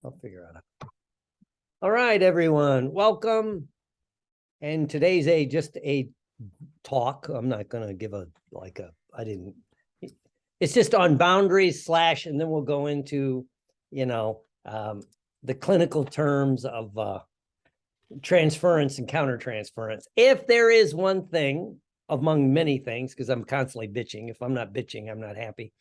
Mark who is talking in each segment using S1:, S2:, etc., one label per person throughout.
S1: I'll figure it out. All right, everyone, welcome. And today's just a talk. I'm not going to give it's just on boundaries / and then we'll go into, the clinical terms of transference and countertransference. If there is one thing among many things, because I'm constantly bitching. If I'm not bitching, I'm not happy.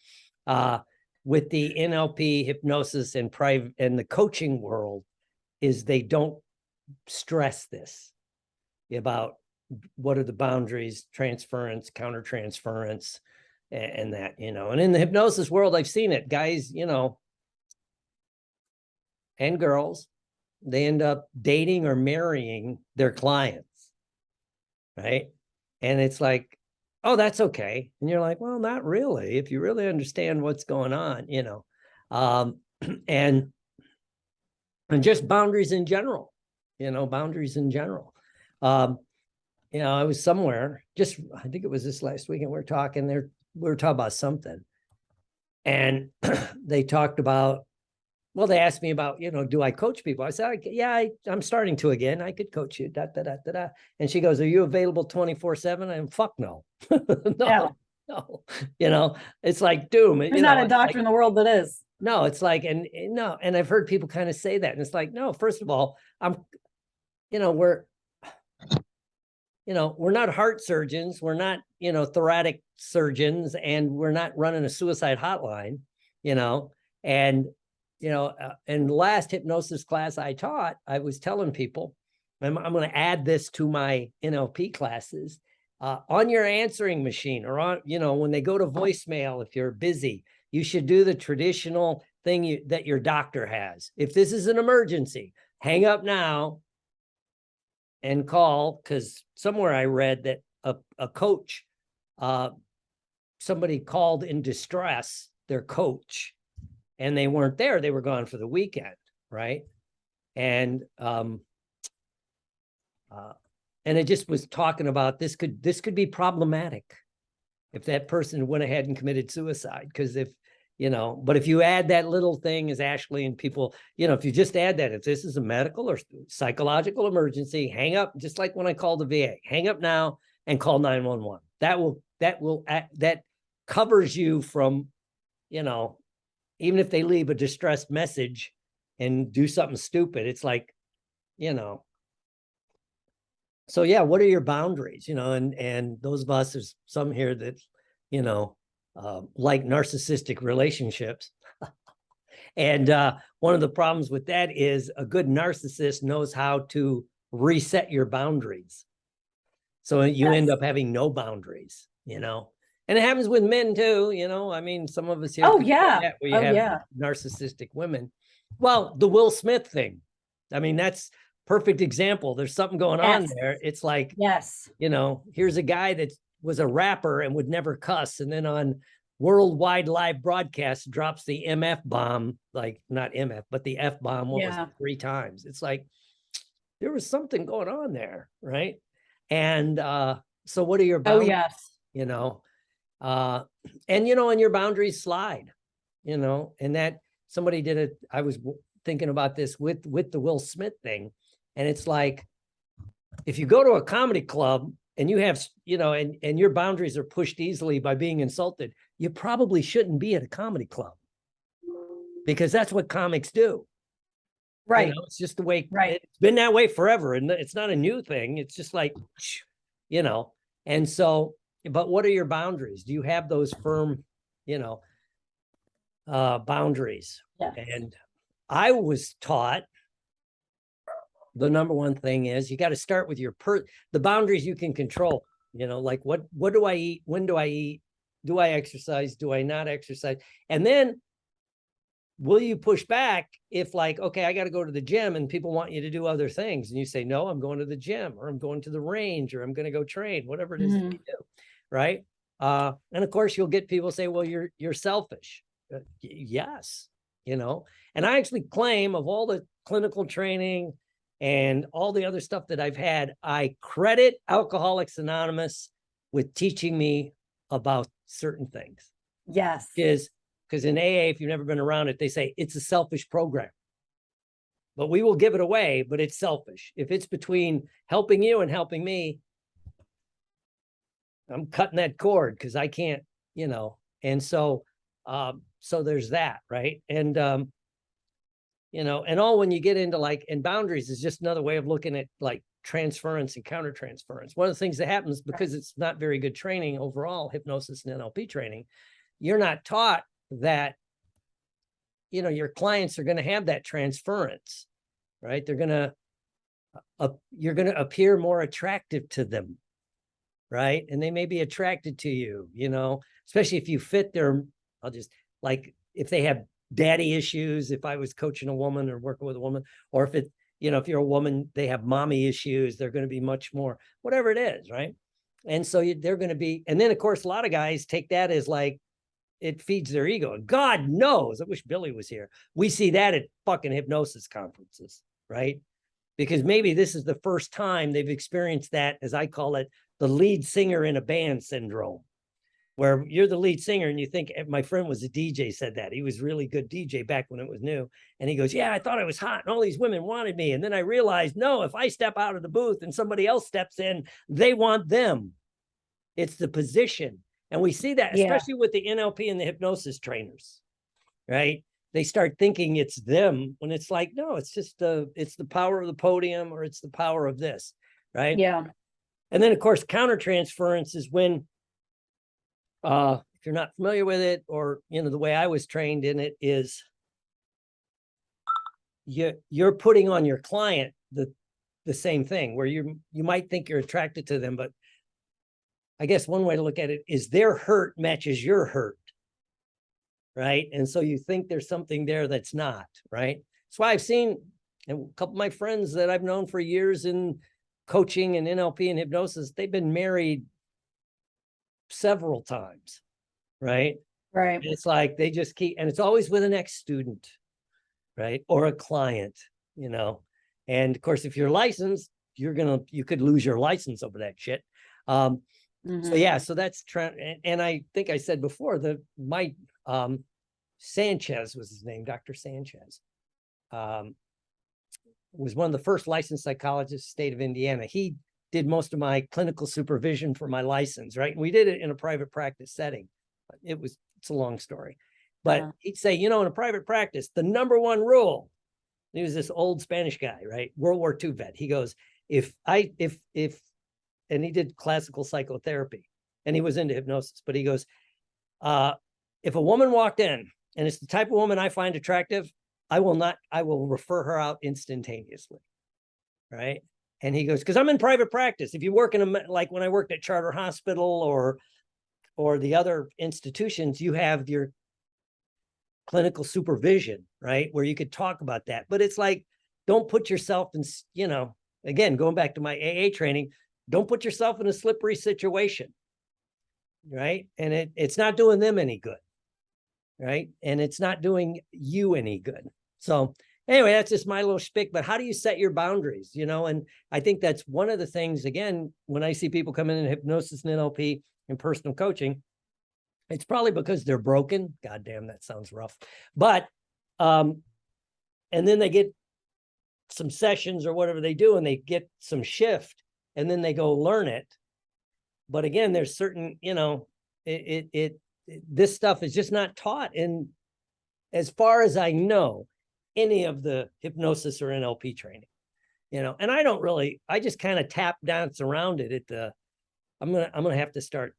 S1: With the NLP, hypnosis, and the coaching world, is they don't stress this about what are the boundaries, transference, countertransference, and that, and in the hypnosis world, I've seen it, guys, and girls, they end up dating or marrying their clients, right? And it's like, oh, that's okay. And you're like, well, not really, if you really understand what's going on, and just boundaries in general, boundaries in general. I was somewhere, I think it was this last weekend, we were talking about something. And they talked about, they asked me about, do I coach people? I said, yeah, I'm starting to again. I could coach you, And she goes, are you available 24/7? I'm fuck no. No. It's like doom.
S2: There's not a doctor in the world that is.
S1: No, it's like, and I've heard people kind of say that. And it's like, no, first of all, we're not heart surgeons. We're not, thoracic surgeons, and we're not running a suicide hotline, and, in the last hypnosis class I taught, I was telling people, I'm going to add this to my NLP classes, on your answering machine, or on, when they go to voicemail, if you're busy, you should do the traditional thing that your doctor has. If this is an emergency, hang up now and call, because somewhere I read that a coach, somebody called in distress, their coach, and they weren't there. They were gone for the weekend, right? And it just was talking about this could be problematic if that person went ahead and committed suicide, because but if you add that little thing, as Ashley and people, if you just add that, if this is a medical or psychological emergency, hang up, just like when I called the VA, hang up now and call 911. That covers you from, even if they leave a distressed message and do something stupid, it's like, so yeah, what are your boundaries? And those of us, there's some here that, like narcissistic relationships. And one of the problems with that is a good narcissist knows how to reset your boundaries. So you end up having no boundaries, and it happens with men too, I mean, some of us here.
S2: Oh, yeah.
S1: Where you have narcissistic women. Well, the Will Smith thing. I mean, that's perfect example. There's something going on there. It's like, here's a guy that was a rapper and would never cuss, and then on worldwide live broadcast drops the MF bomb, like not MF, but the F bomb, was it, 3 times. It's like, there was something going on there, right? And so what are your boundaries?
S2: Oh, yes.
S1: And your boundaries slide, and that somebody did it. I was thinking about this with the Will Smith thing. And it's like, if you go to a comedy club and you have, and your boundaries are pushed easily by being insulted, you probably shouldn't be at a comedy club, because that's what comics do.
S2: Right.
S1: It's just the way, it's been that way forever. And it's not a new thing. It's just like, and so, but what are your boundaries? Do you have those firm, boundaries?
S2: Yeah.
S1: And I was taught the number one thing is you got to start with the boundaries you can control, like what do I eat? When do I eat? Do I exercise? Do I not exercise? And then will you push back if, like, okay, I got to go to the gym and people want you to do other things, and you say, no, I'm going to the gym, or I'm going to the range, or I'm going to go train, whatever it is that you do. Right. And of course you'll get people say, well, you're selfish. Yes. And I actually claim, of all the clinical training and all the other stuff that I've had, I credit Alcoholics Anonymous with teaching me about certain things.
S2: Yes.
S1: Because in AA, if you've never been around it, they say it's a selfish program. but we will give it away, but it's selfish. If it's between helping you and helping me, I'm cutting that cord because I can't, and so there's that, right? And and all when you get into and boundaries is just another way of looking at like transference and countertransference. One of the things that happens because it's not very good training overall, hypnosis and NLP training, you're not taught that, your clients are going to have that transference, right? You're going to appear more attractive to them, right? And they may be attracted to you, especially if you fit their, I'll just like, if they have daddy issues, if I was coaching a woman or working with a woman, or if if you're a woman, they have mommy issues, they're going to be much more, whatever it is, right? And so they're going to be, and then of course, a lot of guys take that as like, it feeds their ego. And God knows, I wish Billy was here. We see that at fucking hypnosis conferences, right? Because maybe this is the first time they've experienced that, as I call it, the lead singer in a band syndrome, where you're the lead singer and you think, my friend was a DJ, said that. He was really good DJ back when it was new. And he goes, yeah, I thought I was hot and all these women wanted me. And then I realized, no, if I step out of the booth and somebody else steps in, they want them. It's the position. And we see that, especially with the NLP and the hypnosis trainers, right? They start thinking it's them when it's like, no, it's just it's the power of the podium, or it's the power of this, right?
S2: Yeah.
S1: And then of course, countertransference is when, if you're not familiar with it, or, the way I was trained in it is you're putting on your client the same thing, where you might think you're attracted to them, but I guess one way to look at it is their hurt matches your hurt, right? And so you think there's something there that's not, right? That's why I've seen, and a couple of my friends that I've known for years in coaching and NLP and hypnosis, they've been married several times, right?
S2: Right.
S1: And it's like they just keep, and it's always with an ex-student, right? Or a client, and of course, if you're licensed, you could lose your license over that shit. So yeah, so that's and I think I said before my Sanchez was his name, Dr. Sanchez, was one of the first licensed psychologists in the state of Indiana. He did most of my clinical supervision for my license, right? And we did it in a private practice setting. It's a long story, but he'd say, in a private practice, the number one rule, he was this old Spanish guy, right? World War II vet. He goes, and he did classical psychotherapy and he was into hypnosis, but he goes, if a woman walked in and it's the type of woman I find attractive, I will refer her out instantaneously. Right. And he goes, because I'm in private practice. If you work like when I worked at Charter Hospital or the other institutions, you have your clinical supervision, right? Where you could talk about that. But it's like, don't put yourself in, again, going back to my AA training, don't put yourself in a slippery situation, right? And it's not doing them any good, right? And it's not doing you any good. So anyway, that's just my little spick, but how do you set your boundaries, And I think that's one of the things, again, when I see people come in hypnosis and NLP and personal coaching, it's probably because they're broken. God damn, that sounds rough. But, and then they get some sessions or whatever they do, and they get some shift, and then they go learn it. But again, there's certain, this stuff is just not taught in, as far as I know, any of the hypnosis or NLP training, and I just kind of tap dance around it I'm going to have to start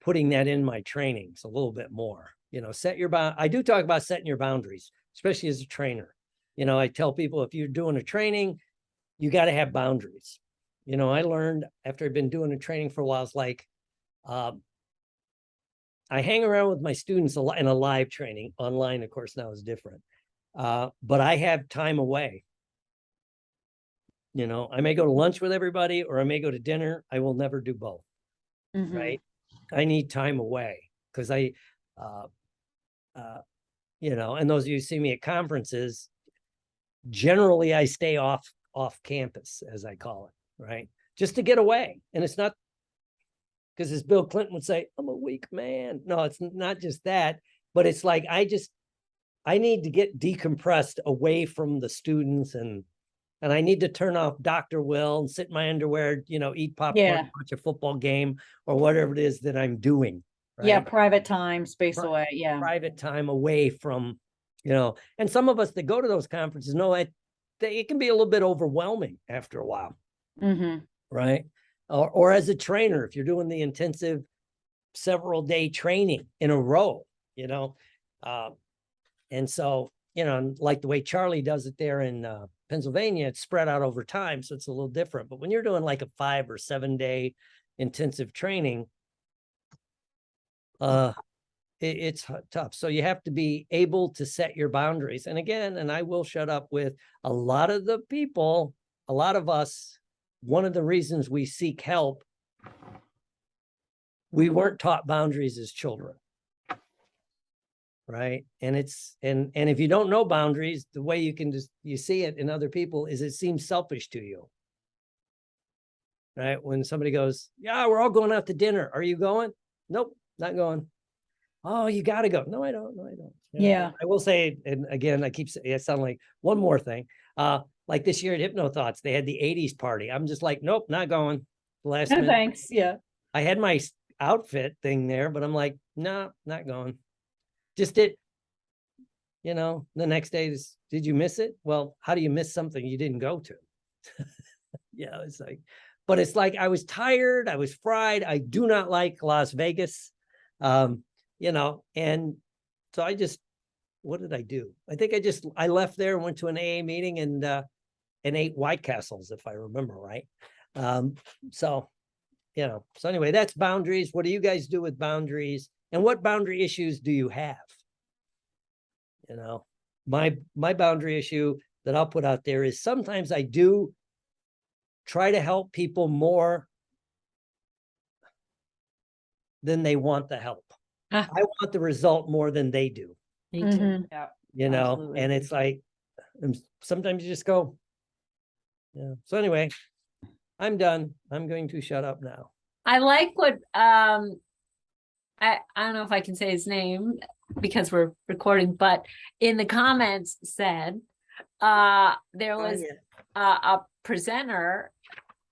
S1: putting that in my trainings a little bit more, I do talk about setting your boundaries, especially as a trainer. I tell people, if you're doing a training, you got to have boundaries. I learned after I've been doing a training for a while, it's like, I hang around with my students in a live training. Online, of course, now is different. But I have time away. I may go to lunch with everybody, or I may go to dinner. I will never do both. Right. I need time away because and those of you who see me at conferences, generally I stay off campus, as I call it. Right. Just to get away. And it's not because, as Bill Clinton would say, I'm a weak man. No, it's not just that, but it's like, I need to get decompressed away from the students, and I need to turn off Dr. Will and sit in my underwear, eat popcorn,
S2: Yeah.
S1: watch a football game or whatever it is that I'm doing. Right?
S2: Yeah, private time, space
S1: Pri-
S2: away. Yeah.
S1: Private time away from, and some of us that go to those conferences know it can be a little bit overwhelming after a while.
S2: Mm-hmm.
S1: Right. Or as a trainer, if you're doing the intensive several day training in a row, and so, like the way Charlie does it there in Pennsylvania, it's spread out over time. So it's a little different. But when you're doing like a 5 or 7 day intensive training, it's tough. So you have to be able to set your boundaries. And again, and I will shut up with a lot of the people, a lot of us, one of the reasons we seek help, we weren't taught boundaries as children. Right. And and if you don't know boundaries, the way you see it in other people is it seems selfish to you. Right. When somebody goes, yeah, we're all going out to dinner. Are you going? Nope, not going. Oh, you got to go. No, I don't. No, I don't.
S2: Yeah.
S1: I will say, and again, I keep saying, it sound like one more thing. Like this year at Hypno Thoughts, they had the 80s party. I'm just like, nope, not going. Last
S2: No,
S1: minute.
S2: thanks. Yeah.
S1: I had my outfit thing there, but I'm like, no, not going. Just did, the next day is, did you miss it? Well, how do you miss something you didn't go to? It's like, but it's like, I was tired. I was fried. I do not like Las Vegas. And so what did I do? I think I left there and went to an AA meeting and ate White Castles, if I remember right. So anyway, that's boundaries. What do you guys do with boundaries? And what boundary issues do you have? My boundary issue that I'll put out there is sometimes I do try to help people more than they want the help. I want the result more than they do.
S3: Me too.
S2: Mm-hmm.
S3: Yeah.
S2: Absolutely.
S1: And it's like, sometimes you just go, So anyway, I'm done. I'm going to shut up now.
S3: I like what I don't know if I can say his name because we're recording, but in the comments said there was a presenter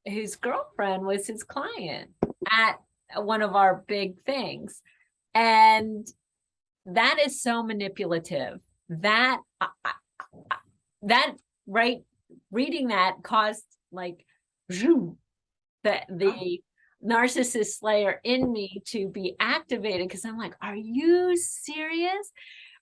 S3: whose girlfriend was his client at one of our big things. And that is so manipulative that right, reading that caused like the narcissist slayer in me to be activated, because I'm like, are you serious?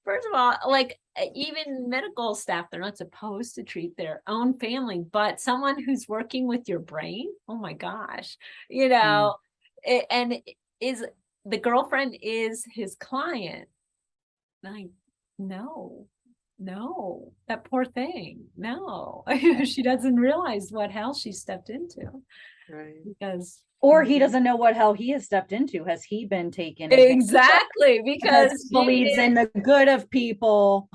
S3: First of all, like even medical staff, they're not supposed to treat their own family, but someone who's working with your brain, oh my gosh, and is the girlfriend is his client. Like, no, that poor thing. No, she doesn't realize what hell she stepped into.
S4: Right.
S3: Because
S2: Or he doesn't know what hell he has stepped into. Has he been taken?
S3: exactly, because
S2: believes in the good of people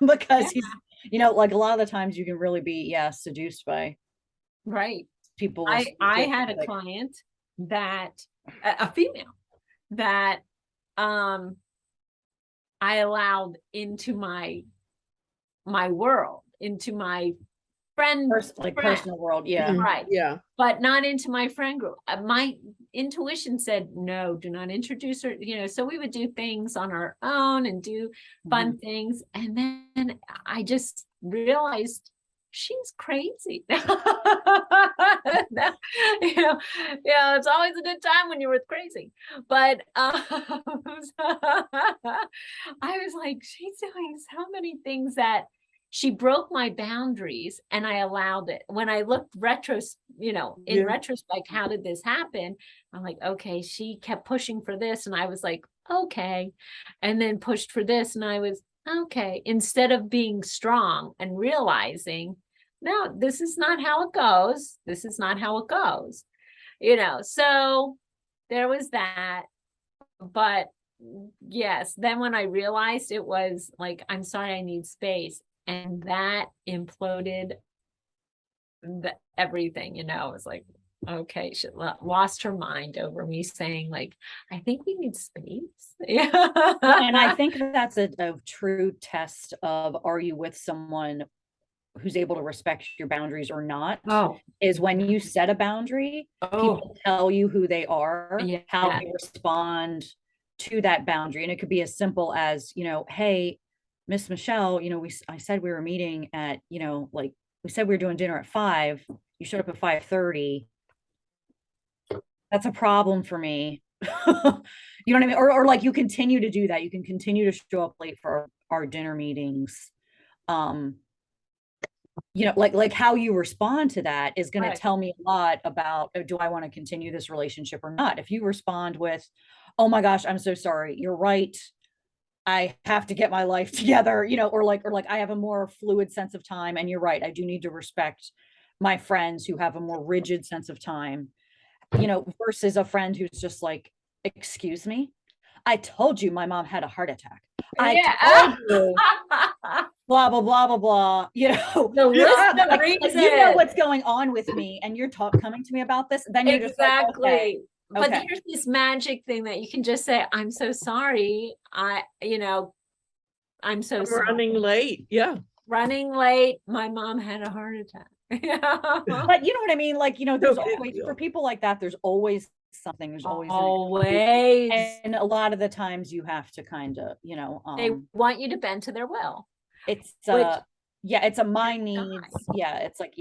S2: because he's, like a lot of the times you can really be, seduced by
S3: right.
S2: people.
S3: I had a client that a female that I allowed into my world, into my friend,
S2: personal world. Yeah.
S3: right.
S4: Yeah.
S3: But not into my friend group. My intuition said, no, do not introduce her, so we would do things on our own and do fun things. And then I just realized she's crazy. It's always a good time when you're with crazy. But I was like, she's doing so many things that she broke my boundaries, and I allowed it. When I looked in retrospect, how did this happen? I'm like, okay, she kept pushing for this, and I was like, okay, and then pushed for this, and I was okay. Instead of being strong and realizing, no, this is not how it goes. This is not how it goes. So there was that. But yes, then when I realized it was like, I'm sorry, I need space. And that imploded everything, it was like, okay, she lost her mind over me saying like, I think we need space. Yeah.
S2: And I think that's a true test of, are you with someone who's able to respect your boundaries or not,
S3: Oh,
S2: is when you set a boundary,
S3: oh,
S2: people tell you who they are, how
S3: yeah.
S2: they respond to that boundary. And it could be as simple as, hey, Miss Michelle, I said we were meeting at, like we said we were doing dinner at 5. You showed up at 5:30. That's a problem for me. You know what I mean? Or like you continue to do that. You can continue to show up late for our dinner meetings. Like how you respond to that is going
S3: Right.
S2: to tell me a lot about, do I want to continue this relationship or not? If you respond with, oh my gosh, I'm so sorry, you're right, I have to get my life together, or like I have a more fluid sense of time, and you're right, I do need to respect my friends who have a more rigid sense of time, versus a friend who's just like, excuse me, I told you my mom had a heart attack. I told you blah, blah, blah, blah, blah,
S3: The list of
S2: like, you know what's going on with me, and you're coming to me about this, then you're just like,
S3: exactly.
S2: okay,
S3: But
S2: okay.
S3: there's this magic thing that you can just say, I'm so sorry. I'm so sorry.
S4: Running late. Yeah.
S3: Running late. My mom had a heart attack. Yeah.
S2: But you know what I mean? Like, there's
S4: big
S2: always,
S4: deal.
S2: for people like that, there's always something, there's always an
S3: Always.
S2: and a lot of the times you have to kind of,
S3: They want you to bend to their will.
S2: it's
S3: Which-
S2: it's a my
S3: God.
S2: needs. Yeah, it's like,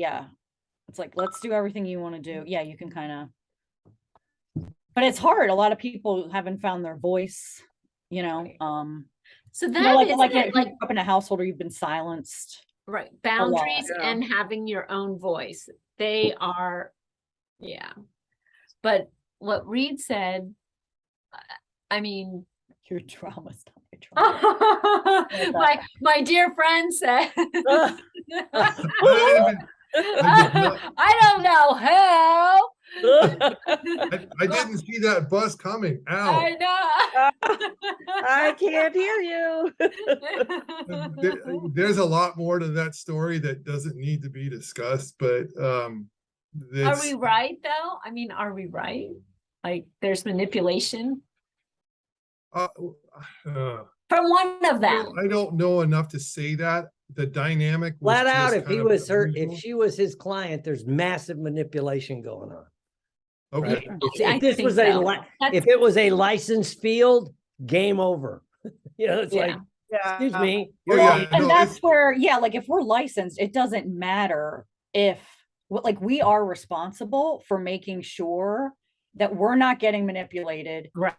S2: let's do everything you want to do. Yeah, you can kind of, but it's hard. A lot of people haven't found their voice,
S3: Right. So
S2: you
S3: that
S2: know, like
S3: is
S2: like
S3: it,
S2: if you grew up in a household where you've been silenced.
S3: right. Boundaries
S4: Yeah.
S3: and having your own voice. They are, yeah. But what Reed said, I mean,
S2: Your trauma's not my trauma.
S3: my dear friend said,
S4: Ah.
S3: I don't know how.
S5: I didn't see that bus coming.
S3: I
S5: Ow.
S3: know.
S4: I can't hear you.
S5: There's a lot more to that story that doesn't need to be discussed, but
S3: Are we right though? I mean, are we right? Like there's manipulation
S5: uh,
S3: from one of them.
S5: I don't know enough to say that. The dynamic was
S1: Flat out,
S5: just
S1: if he
S5: kind of
S1: was her,
S5: unusual.
S1: if she was his client, there's massive manipulation going on.
S5: Okay.
S1: Right?
S3: I
S1: If this
S3: think
S1: was a,
S3: so.
S1: if it was a licensed field, game over. It's
S3: Yeah.
S1: like,
S4: Yeah.
S1: excuse me.
S5: Oh,
S1: you're
S5: yeah.
S1: right.
S2: And
S5: no,
S2: that's
S5: it's-
S2: where, like if we're licensed, it doesn't matter if, like, we are responsible for making sure that we're not getting manipulated,
S3: Right.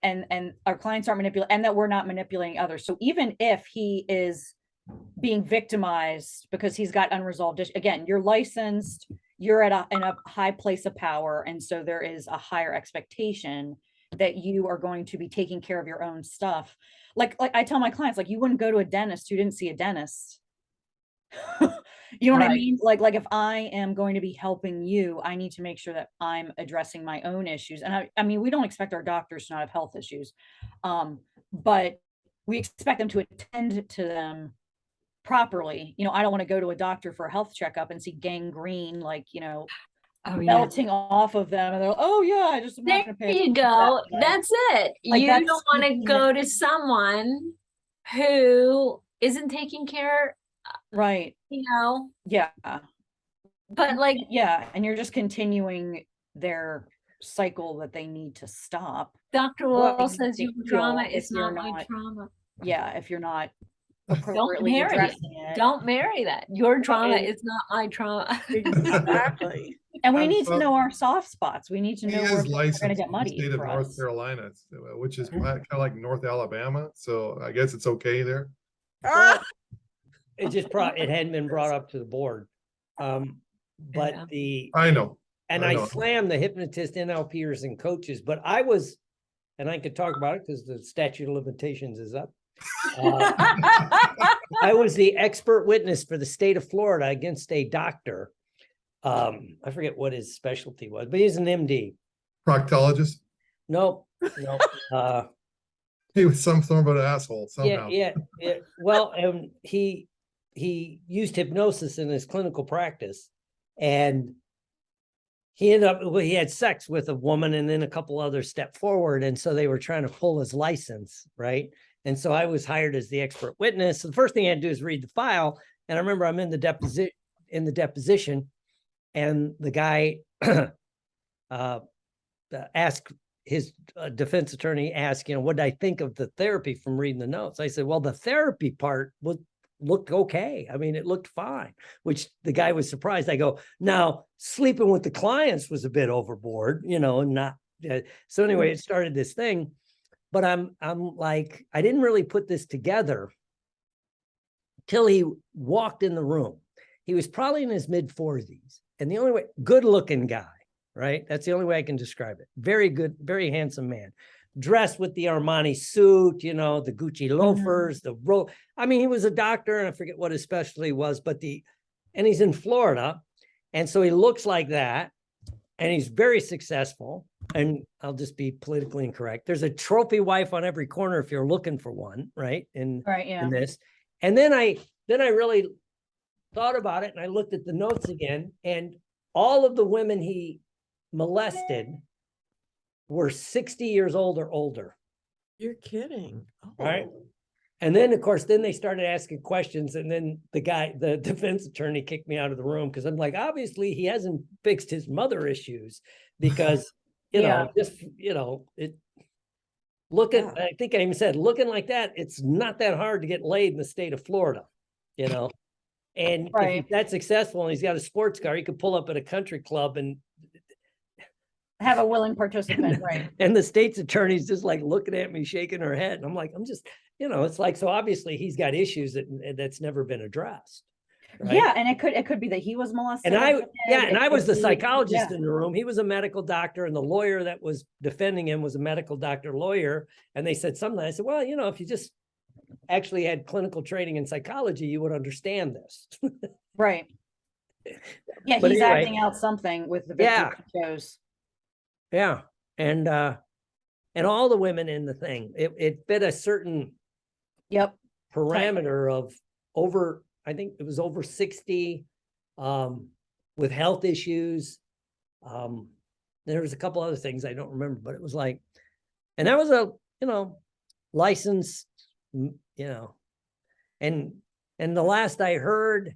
S2: and and our clients aren't manipulated, and that we're not manipulating others. So even if he is being victimized because he's got unresolved issues, again, you're licensed, you're in a high place of power, and so there is a higher expectation that you are going to be taking care of your own stuff. Like I tell my clients, like, you wouldn't go to a dentist who didn't see a dentist. You know what I
S3: Right.
S2: mean? Like if I am going to be helping you, I need to make sure that I'm addressing my own issues. And I mean, we don't expect our doctors to not have health issues, but we expect them to attend to them properly. I don't want to go to a doctor for a health checkup and see gangrene, like,
S3: Oh, yeah.
S2: melting off of them, and they're like, oh yeah, I'm not
S3: There
S2: gonna pay
S3: you
S2: attention to
S3: go.
S2: that.
S3: That's it.
S2: Like,
S3: You
S2: that's
S3: don't want to
S2: speaking
S3: go
S2: it-
S3: to someone who isn't taking care,
S2: Right. Yeah.
S3: but like,
S2: Yeah. And you're just continuing their cycle that they need to stop.
S3: Dr.
S2: Well,
S3: Wall
S2: you
S3: says your
S2: feel
S3: trauma
S2: if
S3: is
S2: you're
S3: not my
S2: not-
S3: trauma.
S2: Yeah. If you're not
S3: Don't
S2: appropriately
S3: marry it.
S2: addressing it.
S3: Don't marry that. Your trauma
S4: and-
S3: is not my trauma.
S4: Exactly.
S2: And we
S5: I'm
S2: need to
S5: so-
S2: know our soft spots. We need to
S5: He
S2: know where
S5: is
S2: things are going
S5: licensed
S2: to
S5: in
S2: get
S5: the
S2: muddy
S5: state of
S2: for
S5: North
S2: us.
S5: Carolina, which is kind of like North Alabama. So I guess it's okay there.
S4: Ah,
S1: It just it hadn't been brought up to the board. But
S3: Yeah.
S5: I know.
S1: and
S5: I
S1: I
S5: know.
S1: slammed the hypnotist, NLPers and coaches, but I was, and I could talk about it because the statute of limitations is up. I was the expert witness for the state of Florida against a doctor. I forget what his specialty was, but he's an MD.
S5: Proctologist.
S1: Nope.
S5: He was some sort of an asshole somehow.
S1: Yeah. Well, he used hypnosis in his clinical practice, and he ended up, well, he had sex with a woman and then a couple others stepped forward. And so they were trying to pull his license, right? And so I was hired as the expert witness. So the first thing I had to do is read the file. And I remember I'm in the deposition, and the guy asked his defense attorney, asked, what did I think of the therapy from reading the notes? I said, well, the therapy part looked okay. I mean, it looked fine, which the guy was surprised. I go, now sleeping with the clients was a bit overboard, and not. So anyway, it started this thing, but I'm like, I didn't really put this together till he walked in the room. He was probably in his mid 40s, and the only way, good looking guy, right? That's the only way I can describe it. Very good, very handsome man. Dressed with the Armani suit, the Gucci loafers, I mean, he was a doctor, and I forget what his specialty was, and he's in Florida. And so he looks like that, and he's very successful. And I'll just be politically incorrect. There's a trophy wife on every corner if you're looking for one, right? In this. And then I really thought about it, and I looked at the notes again, and all of the women he molested were 60 years old or older.
S4: You're kidding.
S1: Right. And then, of course, they started asking questions, and then the defense attorney kicked me out of the room because I'm like, obviously he hasn't fixed his mother issues, because, I think I even said, looking like that, it's not that hard to get laid in the state of Florida, and if he's that successful and he's got a sports car, he could pull up at a country club and
S2: have a willing participant, right?
S1: And the state's attorney's just like looking at me, shaking her head. And I'm like, I'm just, it's like, so obviously he's got issues that's never been addressed. Right?
S2: Yeah. And it could be that he was molested.
S1: And I was the psychologist in the room. He was a medical doctor, and the lawyer that was defending him was a medical doctor lawyer. And they said something. I said, well, if you just actually had clinical training in psychology, you would understand this.
S2: Right. Yeah.
S1: But
S2: He's
S1: anyway,
S2: acting out something with the victim he chose.
S1: Yeah. And all the women in the thing, it fit a certain parameter of over, I think it was over 60, with health issues. There was a couple other things I don't remember, but it was like, and that was a, license, and the last I heard,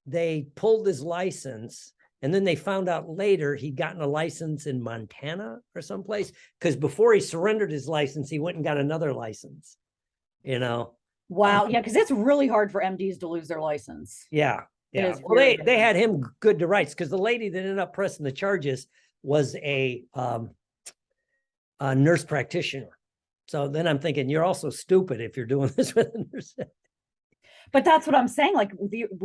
S1: they pulled his license. And then they found out later he'd gotten a license in Montana or someplace, because before he surrendered his license, he went and got another license,
S2: Wow. Yeah. Because it's really hard for MDs to lose their license.
S1: Yeah. Yeah. Well, they had him good to rights, because the lady that ended up pressing the charges was a nurse practitioner. So then I'm thinking, you're also stupid if you're doing this with a nurse.
S2: But that's what I'm saying. Like,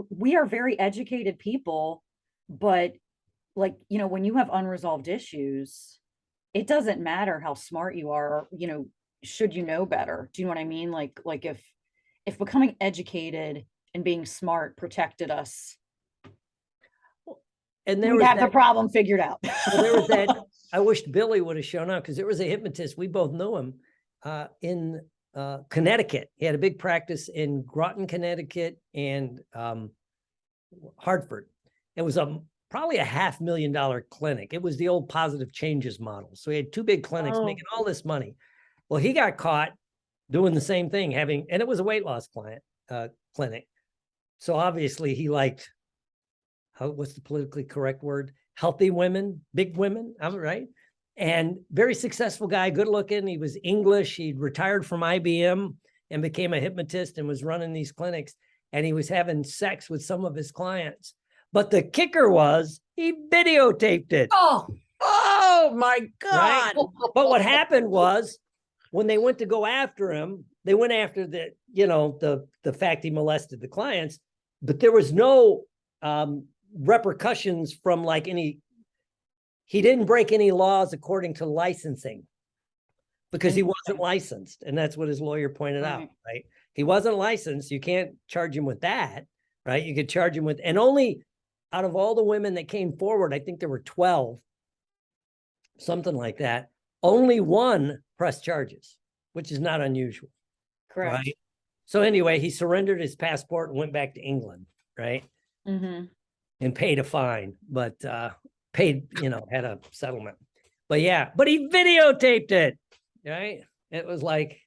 S2: we are very educated people. But when you have unresolved issues, it doesn't matter how smart you are, should you know better? Do you know what I mean? Like if becoming educated and being smart protected us, and we'd have the problem figured out.
S1: Well, there was that, I wished Billy would have shown up, because there was a hypnotist, we both knew him, in Connecticut. He had a big practice in Groton, Connecticut, and Hartford. It was probably a $500,000 clinic. It was the old Positive Changes model. So he had two big clinics making all this money. Well, he got caught doing the same thing, and it was a weight loss clinic. So obviously he liked, what's the politically correct word? Healthy women, big women, right? And very successful guy, good looking. He was English. He'd retired from IBM and became a hypnotist and was running these clinics. And he was having sex with some of his clients. But the kicker was he videotaped it.
S4: Oh my God.
S1: Right? But what happened was, when they went to go after him, they went after the fact he molested the clients, but there was no repercussions from he didn't break any laws according to licensing, because he wasn't licensed. And that's what his lawyer pointed out, right? He wasn't licensed. You can't charge him with that, right? You could charge him with, and only out of all the women that came forward, I think there were 12, something like that. Only one pressed charges, which is not unusual.
S2: Correct.
S1: Right? So anyway, he surrendered his passport and went back to England, right?
S2: Mm-hmm.
S1: And paid a fine. But paid, had a settlement. But yeah, but he videotaped it, right? It was like,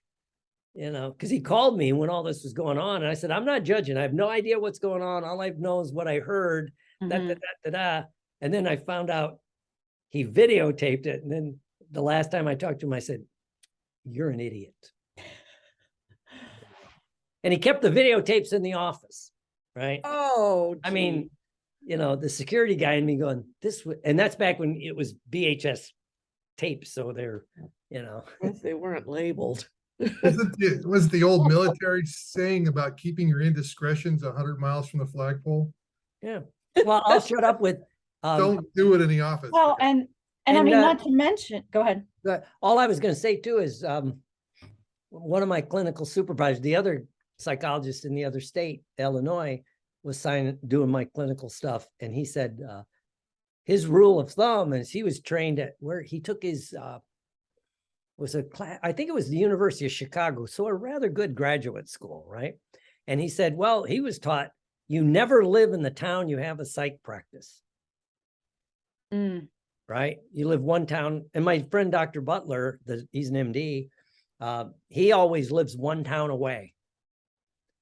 S1: because he called me when all this was going on. And I said, I'm not judging. I have no idea what's going on. All I know is what I heard. Da, da,
S2: Mhm.
S1: da, da, da. And then I found out he videotaped it. And then the last time I talked to him, I said, you're an idiot. And he kept the videotapes in the office, right?
S4: Oh,
S1: I mean, the security guy and me going, and that's back when it was VHS tapes. So they're,
S4: if they weren't labeled.
S5: Was the old military saying about keeping your indiscretions 100 miles from the flagpole?
S1: yeah. Well, I'll shut up with,
S5: Don't do it in the office.
S2: Well, and I
S1: And,
S2: mean, not to mention, go ahead.
S1: all I was going to say too is one of my clinical supervisors, the other psychologist in the other state, Illinois, was doing my clinical stuff. And he said his rule of thumb is he was trained at where he took his, was a class, I think it was the University of Chicago. So a rather good graduate school, right? And he said, well, he was taught you never live in the town you have a psych practice.
S2: Mm.
S1: Right? You live one town. And my friend, Dr. Butler, he's an MD. He always lives one town away.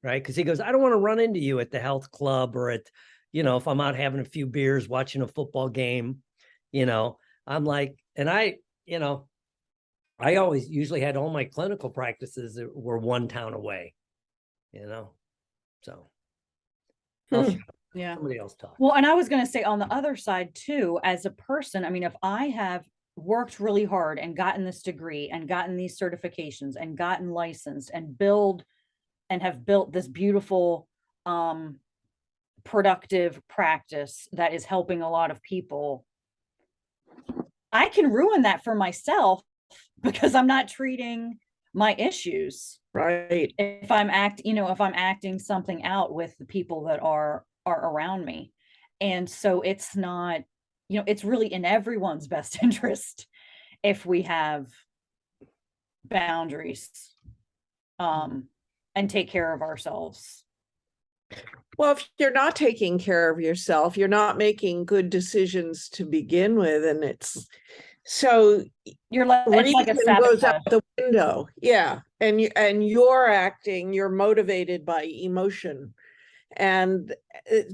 S1: Right? Because he goes, I don't want to run into you at the health club or at, if I'm out having a few beers, watching a football game, I'm like, and I always usually had all my clinical practices that were one town away, so. I'll shut up.
S2: Yeah.
S1: Somebody else talk.
S2: Well, and I was going to say on the other side too, as a person, I mean, if I have worked really hard and gotten this degree and gotten these certifications and gotten licensed and have built this beautiful, productive practice that is helping a lot of people, I can ruin that for myself because I'm not treating my issues.
S4: Right.
S2: If I'm acting something out with the people that are around me. And so it's not, it's really in everyone's best interest if we have boundaries, and take care of ourselves.
S4: Well, if you're not taking care of yourself, you're not making good decisions to begin with. And it's so
S2: It's like a
S4: reason goes out
S2: sabotage.
S4: the window. Yeah. And you're motivated by emotion. And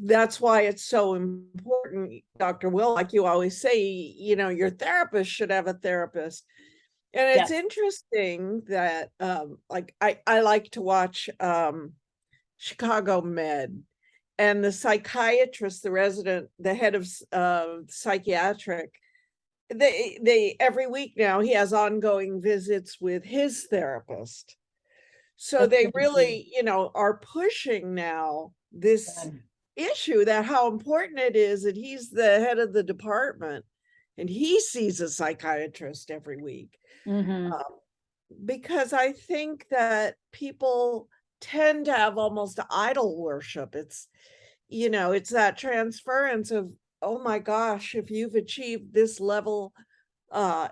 S4: that's why it's so important, Dr. Will, like you always say, your therapist should have a therapist. And it's interesting that I like to watch Chicago Med, and the psychiatrist, the head of psychiatric, they every week now he has ongoing visits with his therapist. So
S2: That's
S4: they
S2: good to
S4: really, are pushing now this issue that how important it is that he's the head of the department and he sees a psychiatrist every week.
S2: Mhm.
S4: Because I think that people tend to have almost idol worship. It's, it's that transference of, oh my gosh, if you've achieved this level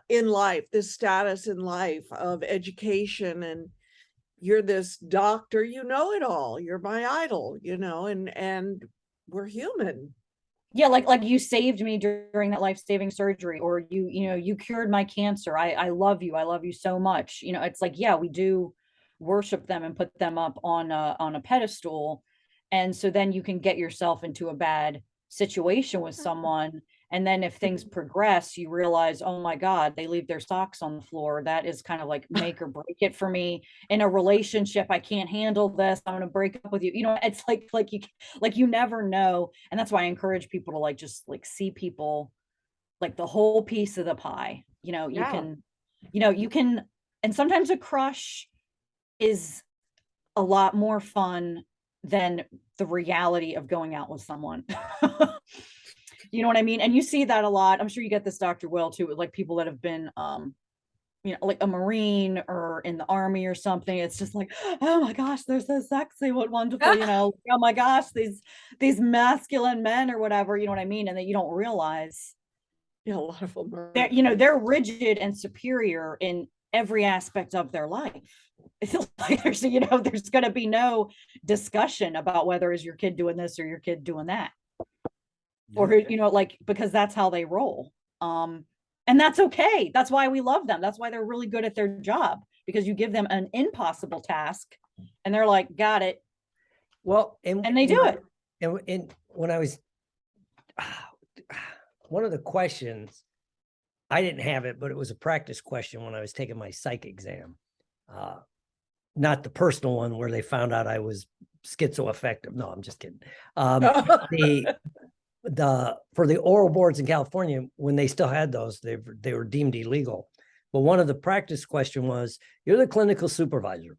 S4: in life, this status in life of education, and you're this doctor, you know it all, you're my idol, and we're human.
S2: Yeah, like you saved me during that life-saving surgery, or you cured my cancer. I love you so much. It's like, yeah, we do worship them and put them up on a pedestal. And so then you can get yourself into a bad situation with someone. And then if things progress, you realize, oh my God, they leave their socks on the floor. That is kind of like make or break it for me in a relationship. I can't handle this. I'm going to break up with you. It's like you never know. And that's why I encourage people to just see people like the whole piece of the pie. You can, and sometimes a crush is a lot more fun than the reality of going out with someone. You know what I mean? And you see that a lot. I'm sure you get this, Dr. Will, too, with like people that have been, like a Marine or in the Army or something. It's just like, oh my gosh, they're so sexy. What wonderful, oh my gosh, these masculine men or whatever, you know what I mean? And that you don't realize.
S4: Yeah, a lot of them are.
S2: They're rigid and superior in every aspect of their life. It feels like there's going to be no discussion about whether is your kid doing this or your kid doing that. or who, you know, like, because that's how they roll. And that's okay. That's why we love them. That's why they're really good at their job, because you give them an impossible task and they're like, got it.
S1: Well,
S2: And they do it.
S1: And when I was, one of the questions, I didn't have it, but it was a practice question when I was taking my psych exam. Not the personal one where they found out I was schizoaffective. No, I'm just kidding. For the oral boards in California, when they still had those, they were deemed illegal. But one of the practice question was, you're the clinical supervisor,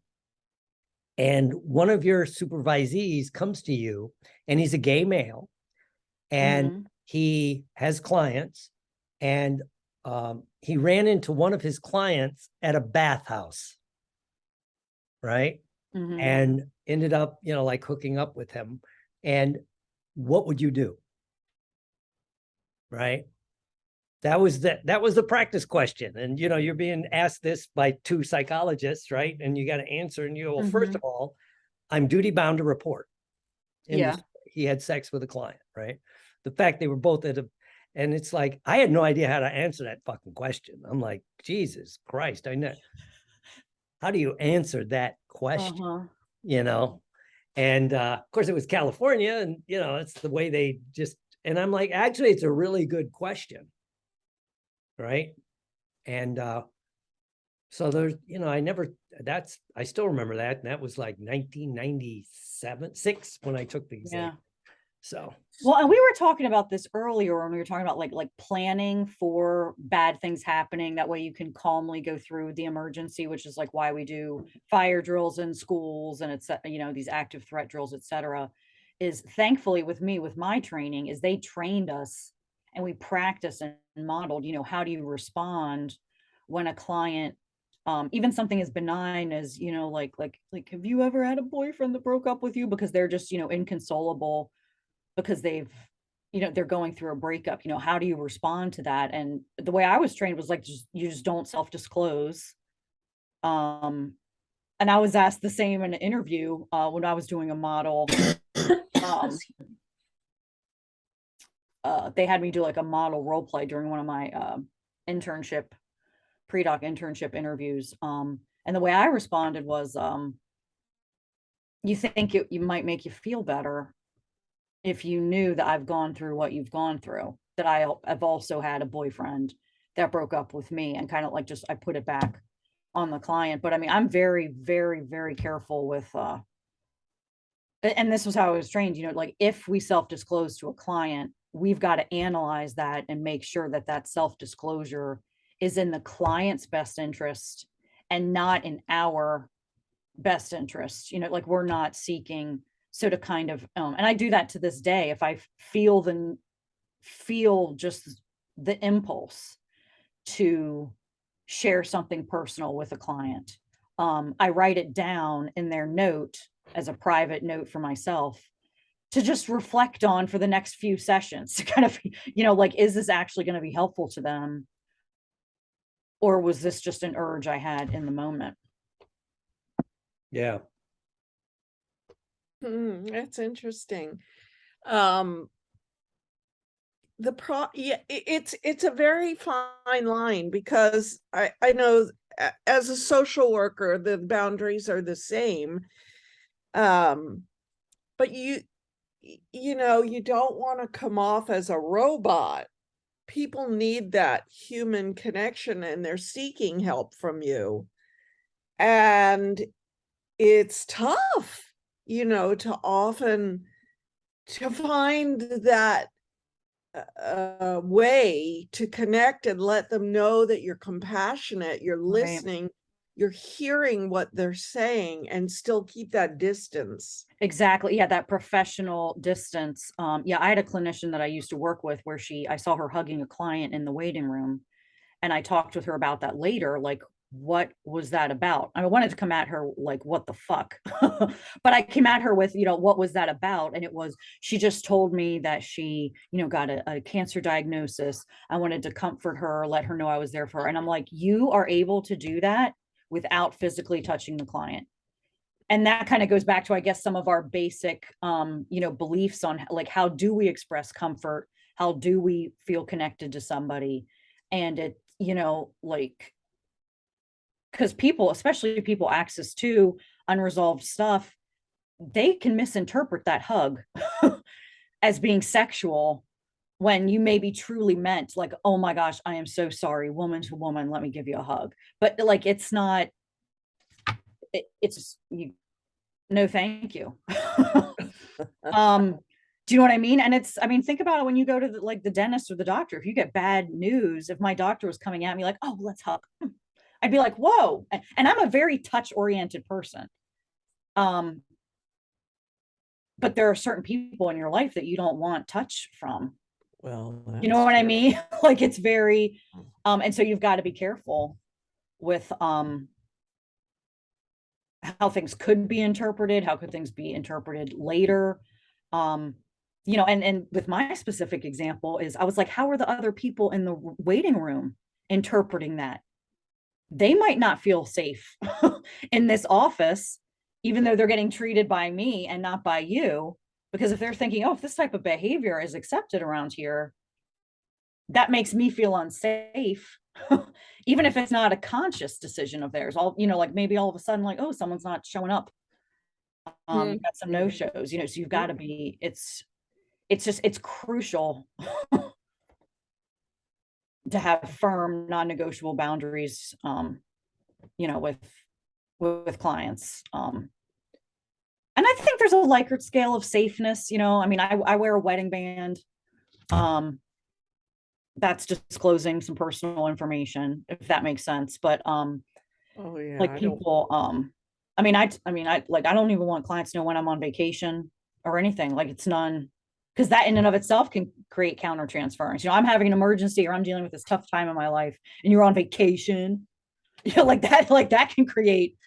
S1: and one of your supervisees comes to you, and he's a gay male, and he has clients, and he ran into one of his clients at a bathhouse, right? And ended up, you know, like hooking up with him. And what would you do? Right? That was the practice question. And, you know, you're being asked this by two psychologists, right? And you got to answer, and you go, well, first of all, I'm duty bound to report. And he had sex with a client, right? The fact they were both and it's like, I had no idea how to answer that fucking question. I'm like, Jesus Christ, I know. How do you answer that question? You know? And of course it was California, and, you know, it's the way they just, and I'm like, actually, it's a really good question. Right. And so there's, you know, I still remember that. And that was like 1996 when I took the exam.
S2: Yeah.
S1: So.
S2: Well, and we were talking about this earlier when we were talking about like planning for bad things happening. That way you can calmly go through the emergency, which is like why we do fire drills in schools and it's, you know, these active threat drills, et cetera, is thankfully with me, with my training, is they trained us and we practiced and modeled, you know, how do you respond when a client, even something as benign as, you know, like, have you ever had a boyfriend that broke up with you because they're just, you know, inconsolable because they've, you know, they're going through a breakup, you know, how do you respond to that? And the way I was trained was like, you just don't self-disclose. And I was asked the same in an interview when I was doing a model. They had me do like a model role play during one of my pre-doc internship interviews. And the way I responded was, you think you might make you feel better if you knew that I've gone through what you've gone through, that I've also had a boyfriend that broke up with me, and kind of like I put it back on the client. But I mean, I'm very, very, very careful with, and this was how I was trained, you know, like if we self-disclose to a client, we've got to analyze that and make sure that that self-disclosure is in the client's best interest and not in our best interest. You know, like we're not seeking, so to kind of, and I do that to this day. If I feel just the impulse to share something personal with a client, I write it down in their note as a private note for myself to just reflect on for the next few sessions, to kind of, you know, like, is this actually going to be helpful to them? Or was this just an urge I had in the moment?
S1: Yeah.
S4: That's interesting. It's a very fine line, because I know as a social worker, the boundaries are the same. But you know, you don't want to come off as a robot. People need that human connection, and they're seeking help from you. And it's tough, you know, to find that way to connect and let them know that you're compassionate, you're listening, you're hearing what they're saying, and still keep that distance.
S2: Exactly. Yeah, that professional distance. Yeah, I had a clinician that I used to work with where I saw her hugging a client in the waiting room, and I talked with her about that later, like, what was that about? I wanted to come at her like, what the fuck? But I came at her with, you know, what was that about? And it was, she just told me that she, you know, got a cancer diagnosis. I wanted to comfort her, let her know I was there for her. And I'm like, you are able to do that without physically touching the client. and that kind of goes back to, I guess, some of our basic, beliefs on like, how do we express comfort? How do we feel connected to somebody? And it, like, because people, especially people access to unresolved stuff, they can misinterpret that hug as being sexual when you maybe truly meant like, oh my gosh, I am so sorry, woman to woman, let me give you a hug. But like, it's not, it's you, no, thank you. Do you know what I mean? And it's, I mean, think about it when you go to the dentist or the doctor. If you get bad news, if my doctor was coming at me like, oh, let's hug, I'd be like, whoa. And I'm a very touch oriented person. But there are certain people in your life that you don't want touch from.
S4: Well,
S2: You know what I mean? Like, it's very, and so you've got to be careful with, how things could be interpreted, how could things be interpreted later. And with my specific example is, I was like, how are the other people in the waiting room interpreting that? They might not feel safe in this office, even though they're getting treated by me and not by you. Because if they're thinking, oh, if this type of behavior is accepted around here, that makes me feel unsafe, even if it's not a conscious decision of theirs. Like maybe all of a sudden, like, oh, someone's not showing up. You've got some no-shows, so you've got to be, it's crucial to have firm, non-negotiable boundaries, with clients. And I think there's a Likert scale of safeness, I mean, I wear a wedding band. That's disclosing some personal information, if that makes sense. But
S4: oh yeah,
S2: like people, I don't even want clients to know when I'm on vacation or anything. Like, it's none, because that in and of itself can create counter transference. I'm having an emergency or I'm dealing with this tough time in my life and you're on vacation, like that can create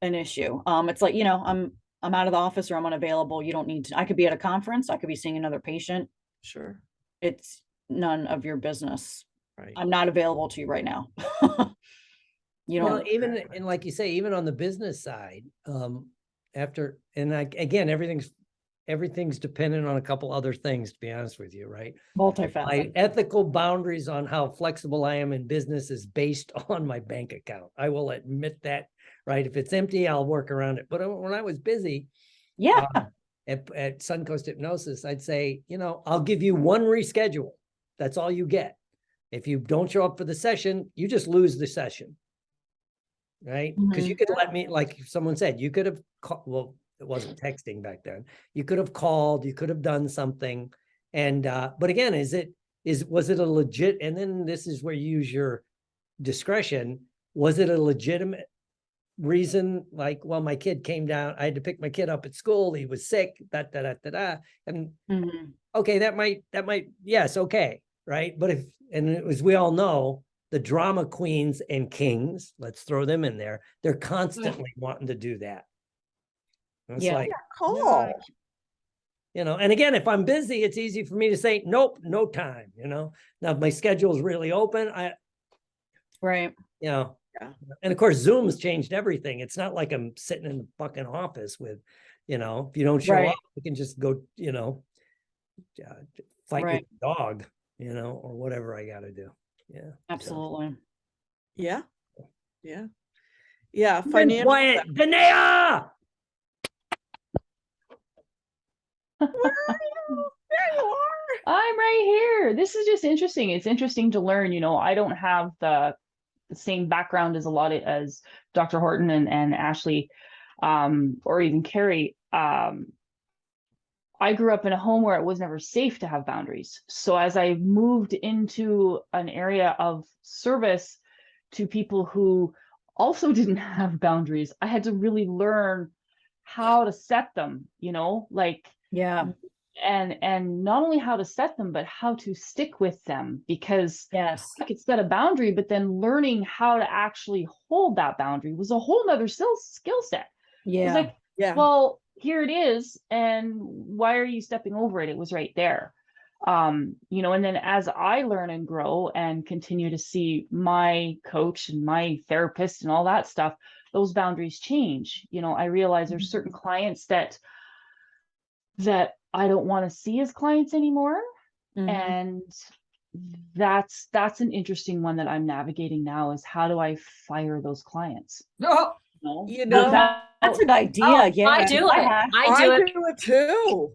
S2: an issue. It's like, I'm out of the office or I'm unavailable. You don't need to, I could be at a conference. I could be seeing another patient.
S4: Sure.
S2: It's none of your business.
S4: Right.
S2: I'm not available to you right now.
S1: Well, even, and like you say, even on the business side, again, everything's dependent on a couple other things, to be honest with you, right? My
S2: Multifaceted.
S1: ethical boundaries on how flexible I am in business is based on my bank account. I will admit that, right? If it's empty, I'll work around it. But when I was busy,
S2: Yeah.
S1: at Suncoast Hypnosis, I'd say, I'll give you one reschedule. That's all you get. If you don't show up for the session, you just lose the session. Right? Because you could let me, like someone said, you could have well, it wasn't texting back then. You could have called, you could have done something. And but again, was it a legit, and then this is where you use your discretion. Was it a legitimate reason? Like, well, my kid came down, I had to pick my kid up at school, he was sick, and okay, that might, yes, okay, right? But as we all know, the drama queens and kings, let's throw them in there, they're constantly wanting to do that. And it's like,
S4: Call.
S1: and again, if I'm busy, it's easy for me to say, nope, no time, Now, if my schedule is really open,
S2: Right.
S1: and of course, Zoom's changed everything. It's not like I'm sitting in the fucking office with, if you don't show up, you can just go, fight with the dog, or whatever I got to do. Yeah.
S2: Absolutely.
S4: Yeah. Yeah. Yeah.
S1: Financial. Quiet, Danae!
S4: Where are you? There you are.
S6: I'm right here. This is just interesting. It's interesting to learn. I don't have the same background as Dr. Horton and Ashley, or even Carrie. I grew up in a home where it was never safe to have boundaries. So as I moved into an area of service to people who also didn't have boundaries, I had to really learn how to set them,
S2: Yeah.
S6: And not only how to set them, but how to stick with them, because
S2: Yes.
S6: I could set a boundary, but then learning how to actually hold that boundary was a whole nother skill set.
S2: Yeah.
S6: It was like,
S4: Yeah.
S6: well, here it is, and why are you stepping over it? It was right there. And then as I learn and grow and continue to see my coach and my therapist and all that stuff those boundaries change. You know, I realize there's certain clients that I don't want to see as clients anymore.
S2: Mhm.
S6: And that's an interesting one that I'm navigating now, is how do I fire those clients?
S2: Oh,
S4: You know,
S2: that's an idea.
S3: Oh,
S2: Yeah,
S3: I do it.
S2: have-
S3: I do it.
S4: do it too.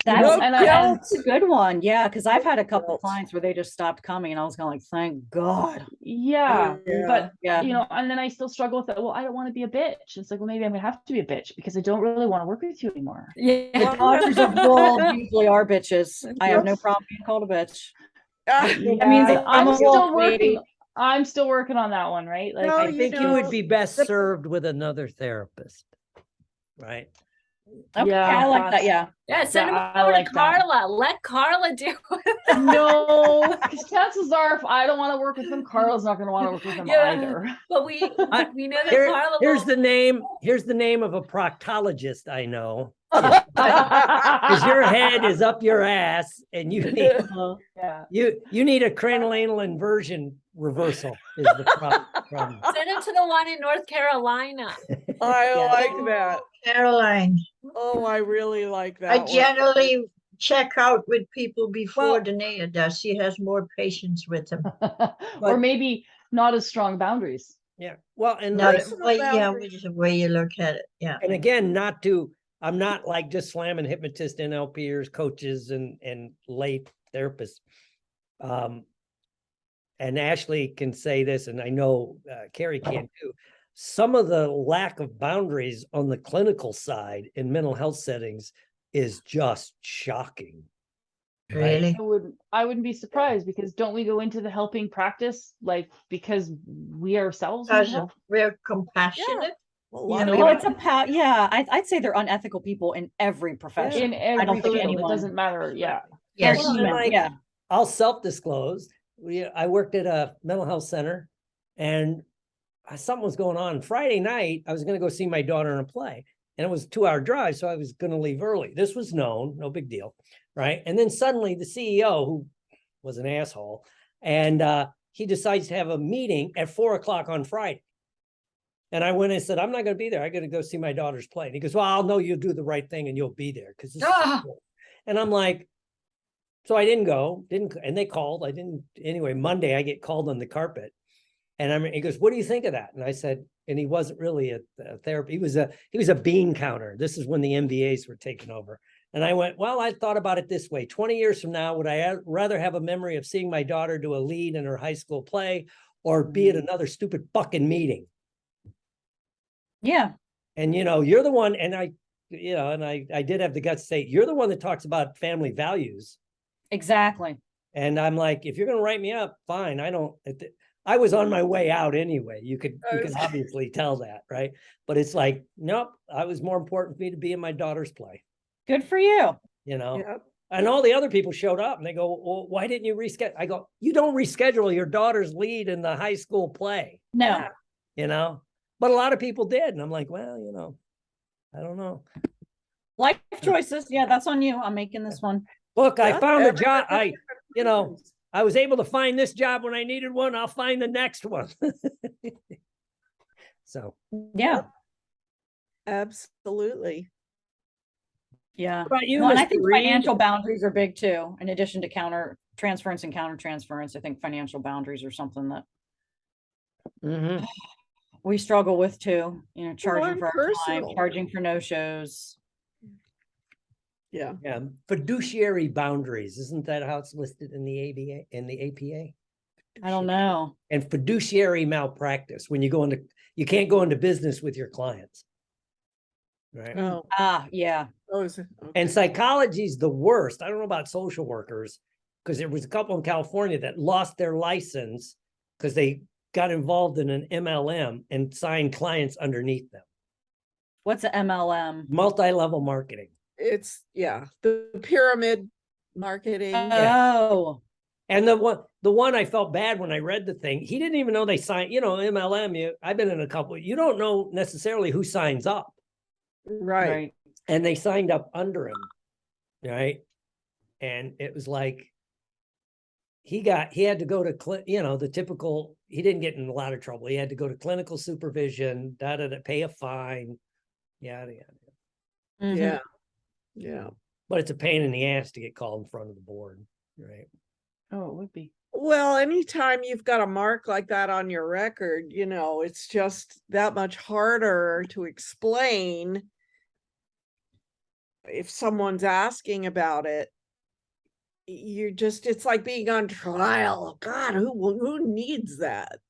S2: That's,
S4: No
S6: and
S2: that's a good one. Yeah, because I've had a couple
S4: guilt.
S2: clients where they just stopped coming, and I was going like, "Thank God."
S6: Yeah,
S4: Yeah.
S6: but
S2: Yeah.
S6: you know, and then I still struggle with it. Well, I don't want to be a bitch. It's like, well, maybe I'm gonna have to be a bitch because I don't really want to work with you anymore.
S2: Yeah,
S4: Well,
S2: the daughters of wolves usually are bitches. I have no problem being called a bitch. That means
S6: Yeah,
S2: I'm a
S6: I'm still
S2: wolf,
S6: working.
S2: lady.
S6: I'm still working on that one, right? Like,
S4: No,
S6: I
S1: I think you
S4: know,
S1: would be best
S4: the-
S1: served with another therapist, right?
S2: Okay,
S6: Yeah,
S2: I like that.
S6: that's-
S2: Yeah.
S3: Yeah, send them
S6: I
S3: over
S6: like
S3: to
S6: that.
S3: Carla. Let Carla do it.
S6: no, because chances are, if I don't want to work with them, Carla's not going to want to work with them
S3: Yeah.
S6: either.
S3: But we know that Carla
S1: Here's
S3: will.
S1: the name. Here's the name of a proctologist I know. Because your head is up your ass, and you need
S6: Yeah.
S1: you need a cranial inversion reversal. Is the problem?
S3: Send him to the one in North Carolina.
S4: I
S2: Yeah.
S4: like that.
S7: Caroline,
S4: Oh, I really like that
S7: I
S4: one.
S7: generally check out with people before
S1: Well-
S7: Danae does. She has more patience with them.
S6: Or maybe not as strong boundaries.
S1: Yeah. Well, and
S7: No,
S1: like-
S7: well, yeah,
S4: boundaries.
S7: which is the way you look at it. Yeah.
S1: and again, I'm not like just slamming hypnotists, NLPers, coaches, and lay therapists. And Ashley can say this, and I know Carrie can too. Some of the lack of boundaries on the clinical side in mental health settings is just shocking. right?
S7: Really?
S6: I wouldn't be surprised, because don't we go into the helping practice like because we ourselves need
S7: Because
S6: help?
S7: we're compassionate.
S4: A
S7: You
S4: lot
S7: know,
S4: of
S2: Well,
S4: people-
S2: it's yeah, I'd say they're unethical people in every profession.
S6: In
S2: I don't
S6: every
S2: think
S6: field, it
S2: anyone.
S6: doesn't matter. Yeah.
S7: Yes.
S1: Well, and
S2: human,
S1: like,
S2: yeah.
S1: I'll self-disclose. I worked at a mental health center, and something was going on. Friday night, I was going to go see my daughter in a play, and it was a 2-hour drive, so I was going to leave early. This was known, no big deal, right? And then suddenly the CEO, who was an asshole, and he decides to have a meeting at 4:00 on Friday. And I went and said, I'm not going to be there. I got to go see my daughter's play. And he goes, well, I'll know you'll do the right thing and you'll be there. Because and I'm like, so I didn't go, and they called. I didn't. Anyway, Monday I get called on the carpet, and he goes, what do you think of that? And I said, and he wasn't really a therapy. He was a bean counter. This is when the MBAs were taken over. And I went, well, I thought about it this way. 20 years from now, would I rather have a memory of seeing my daughter do a lead in her high school play, or be at another stupid fucking meeting?
S2: Yeah.
S1: And, you're the one, and I did have the guts to say, you're the one that talks about family values.
S2: Exactly.
S1: And I'm like, if you're going to write me up, fine. I was on my way out anyway. You could obviously tell that, right? But it's like, nope, it was more important for me to be in my daughter's play,
S2: Good for you.
S4: Yep.
S1: And all the other people showed up, and they go, well, why didn't you reschedule? I go, you don't reschedule your daughter's lead in the high school play,
S2: No.
S1: but a lot of people did. And I'm like, well, I don't know.
S2: Life choices. Yeah, that's on you. I'm making this one.
S1: Look, I
S4: Yeah,
S1: found a
S4: everybody
S1: job.
S4: has different reasons.
S1: I was able to find this job when I needed one. I'll find the next one. So,
S2: Yeah.
S4: Absolutely.
S2: Yeah.
S1: what about you,
S2: Well, and I
S1: Mr.
S2: think
S1: Reed?
S2: financial boundaries are big too. In addition to counter transference and counter transference, I think financial boundaries are something that
S1: Mhm.
S2: we struggle with too. Charging
S4: and
S2: for our time,
S4: personal.
S2: charging for no shows.
S4: Yeah.
S1: Yeah, fiduciary boundaries. Isn't that how it's listed in the APA?
S2: I don't know.
S1: And fiduciary malpractice, when you can't go into business with your clients. Right.
S4: Oh,
S2: Yeah.
S4: those.
S1: And psychology's the worst. I don't know about social workers, because there was a couple in California that lost their license because they got involved in an MLM and signed clients underneath them.
S2: What's a MLM?
S1: Multi-level marketing.
S4: It's the pyramid marketing.
S2: Oh,
S1: And the one I felt bad when I read the thing, he didn't even know they signed, MLM, I've been in a couple, you don't know necessarily who signs up.
S4: Right.
S1: And they signed up under him, right? And it was like, he had to go to, the typical, he didn't get in a lot of trouble. He had to go to clinical supervision, pay a fine. Yada, yada.
S2: Mhm.
S4: Yeah. Yeah.
S1: But it's a pain in the ass to get called in front of the board, right?
S6: Oh, it would be.
S4: Well, anytime you've got a mark like that on your record, it's just that much harder to explain if someone's asking about it. It's like being on trial. God, who needs that?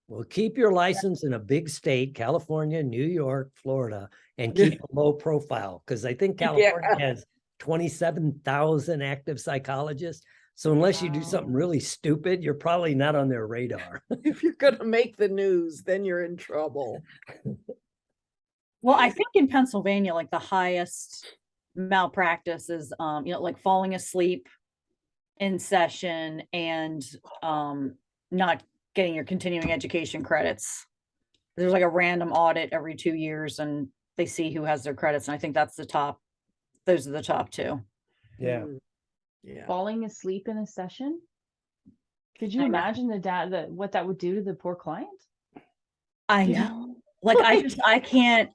S1: Well, keep your license in a big state, California, New York, Florida, and keep a low profile, because I think California has 27,000 active psychologists. So unless you do something really stupid, you're probably not on their radar.
S4: If you're going to make the news, then you're in trouble.
S2: Well, I think in Pennsylvania, like the highest malpractice is, like falling asleep in session and not getting your continuing education credits. There's like a random audit every 2 years and they see who has their credits. And I think that's the top. Those are the top two.
S1: Yeah.
S4: Mm. Yeah.
S6: Falling asleep in a session. Could you
S2: I know.
S6: imagine what that would do to the poor client?
S2: I
S6: You
S2: know. Like I can't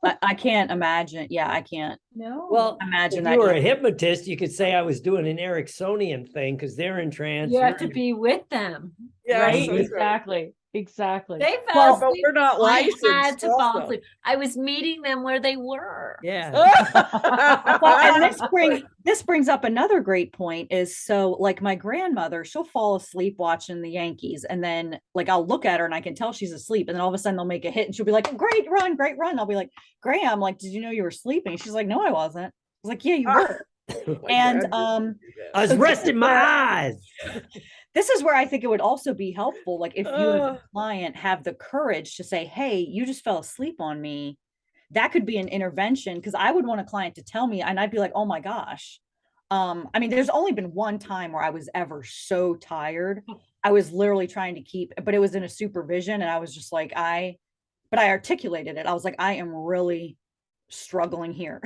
S2: imagine. Yeah, I can't
S6: No.
S1: Well,
S2: imagine
S1: if
S2: that.
S1: you were a hypnotist, you could say I was doing an Ericksonian thing because they're in trance.
S3: You have to be with them.
S4: Yes,
S3: Right?
S4: that's right.
S6: Exactly. Exactly.
S3: They
S2: Well,
S3: fell
S4: But
S3: asleep.
S4: we're not
S3: I had
S4: licensed
S3: to fall
S4: also.
S3: asleep. I was meeting them where they were.
S1: Yeah.
S2: Well, and this brings up another great point is, so like my grandmother, she'll fall asleep watching the Yankees, and then like I'll look at her and I can tell she's asleep, and then all of a sudden they'll make a hit and she'll be like, great run. I'll be like, Graham, like, did you know you were sleeping? She's like, no, I wasn't. I was like, yeah, you were. And
S1: I was
S2: so
S1: resting my eyes.
S2: this is where I think it would also be helpful, like if you as a
S4: Ugh.
S2: client have the courage to say, hey, you just fell asleep on me, that could be an intervention, because I would want a client to tell me and I'd be like, oh my gosh. I mean, there's only been one time where I was ever so tired. I was literally trying to keep, but it was in a supervision and I was just like, but I articulated it. I was like, I am really struggling here.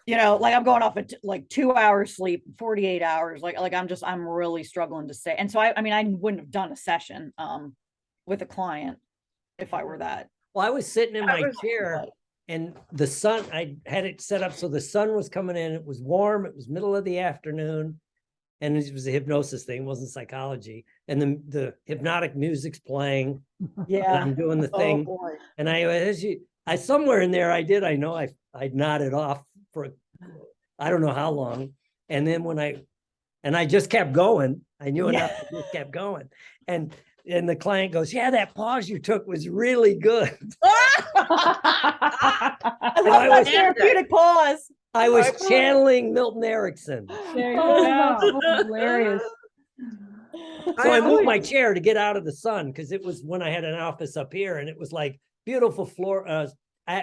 S2: Like I'm going off at like 2 hours sleep, 48 hours. Like I'm really struggling to stay. And so I mean, I wouldn't have done a session with a client if I were that.
S1: Well, I was sitting in
S4: That
S1: my
S4: was
S1: chair
S4: what-
S1: and the sun, I had it set up so the sun was coming in. It was warm. It was middle of the afternoon. And it was a hypnosis thing, it wasn't psychology. And the hypnotic music's playing. And
S2: Yeah.
S1: I'm doing the
S4: Oh
S1: thing.
S4: boy.
S1: And I somewhere in there I nodded off for I don't know how long. And then I just kept going. I knew enough to just kept going. And the client goes, yeah, that pause you took was really good.
S2: I
S1: I
S2: love
S1: was-
S2: that therapeutic pause.
S1: I was channeling Milton Erickson.
S3: There you
S6: Oh,
S3: go.
S6: that's hilarious.
S1: So I moved my chair to get out of the sun because it was when I had an office up here and it was like beautiful floor,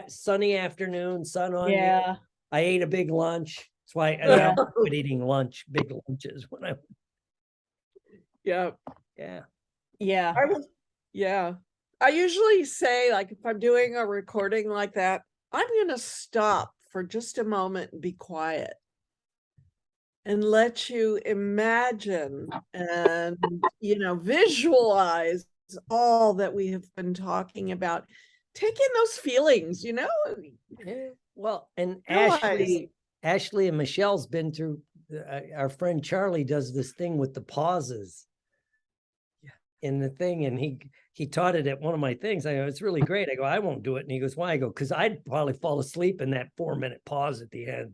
S1: sunny afternoon, sun on you.
S2: Yeah.
S1: I ate a big lunch. That's why
S2: Yeah.
S1: I quit eating big lunches when I,
S4: Yeah.
S1: yeah.
S2: Yeah.
S4: Yeah. I usually say, like, if I'm doing a recording like that, I'm going to stop for just a moment and be quiet and let you imagine and, visualize all that we have been talking about. Take in those feelings,
S1: Yeah. Well, and
S4: Realize-
S1: Ashley and Michelle's been through, our friend Charlie does this thing with the pauses. In the thing, and he taught it at one of my things. I go, it's really great. I go, I won't do it. And he goes, why? I go, because I'd probably fall asleep in that 4-minute pause at the end.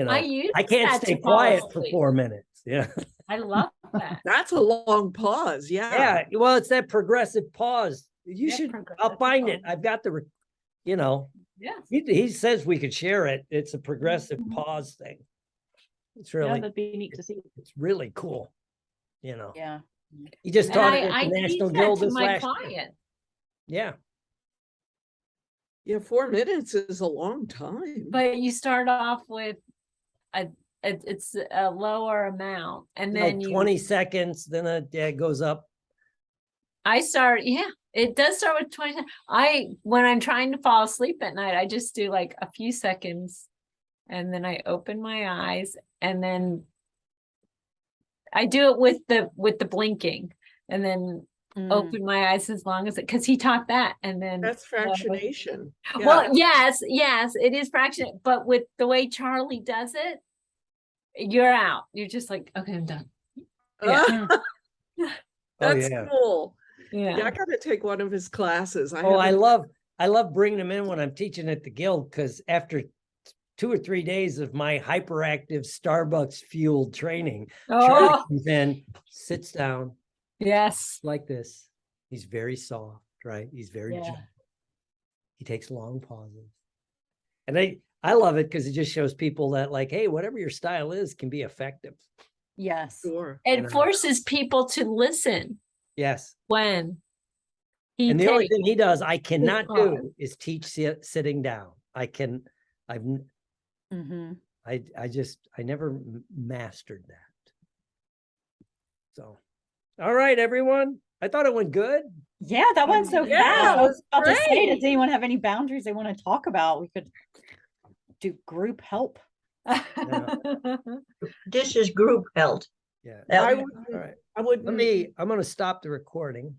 S3: I use
S1: I can't
S3: that
S1: stay
S3: to fall
S1: quiet for
S3: asleep.
S1: 4 minutes. Yeah.
S3: I love that.
S4: that's a long pause.
S1: Yeah. Well, it's that progressive pause. You
S3: Yeah,
S1: should,
S3: progressive
S1: I'll find it.
S3: pause.
S1: I've got
S3: Yeah.
S1: he says we could share it. It's a progressive pause thing. It's
S6: Yeah,
S1: really,
S6: that'd be neat to see.
S1: it's really cool.
S2: Yeah.
S1: He just
S3: And
S1: taught it
S3: I
S1: at the
S3: teach
S1: National
S3: that
S1: Guild
S3: to
S1: this
S3: my
S1: last year.
S3: client.
S1: Yeah.
S4: Yeah. 4 minutes is a long time.
S3: But you start off with it's a lower amount, and
S1: Like
S3: then
S1: 20 seconds, then it goes up.
S3: it does start with 20. When I'm trying to fall asleep at night, I just do like a few seconds, and then I open my eyes, and then I do it with the blinking and then
S2: Mm.
S3: open my eyes as long as it, because he taught that. And then
S4: That's fractionation.
S3: well, yes, it is fraction, but with the way Charlie does it, you're out. You're just like, okay, I'm done.
S4: Yeah.
S1: Oh,
S4: That's
S1: yeah.
S4: cool. Yeah, I
S3: Yeah.
S4: gotta take one of his classes.
S1: Oh, I
S4: haven't-
S1: love bringing them in when I'm teaching at the guild, because after 2 or 3 days of my hyperactive Starbucks fueled training, Charlie
S3: Oh,
S1: comes in, sits down
S3: yes.
S1: like this. He's very soft, right? He's very
S2: Yeah.
S1: gentle. He takes long pauses. And I love it because it just shows people that, like, hey, whatever your style is can be effective.
S2: Yes.
S4: Sure.
S3: It forces people to listen
S1: Yes.
S3: when he
S1: And the only
S3: takes.
S1: thing he does, I cannot
S3: pause.
S1: do, is teach sitting down. I've
S2: Mm-hmm.
S1: I never mastered that. So, all right, everyone. I thought it went good.
S2: Yeah, that went so
S4: Yeah,
S2: fast. I
S4: it
S2: was about to say,
S4: great.
S2: does anyone have any boundaries they want to talk about? We could do group help.
S7: This is group health.
S1: Yeah.
S7: That
S4: I
S7: would-
S4: wouldn't,
S1: All right.
S4: I wouldn't.
S1: I'm going to stop the recording.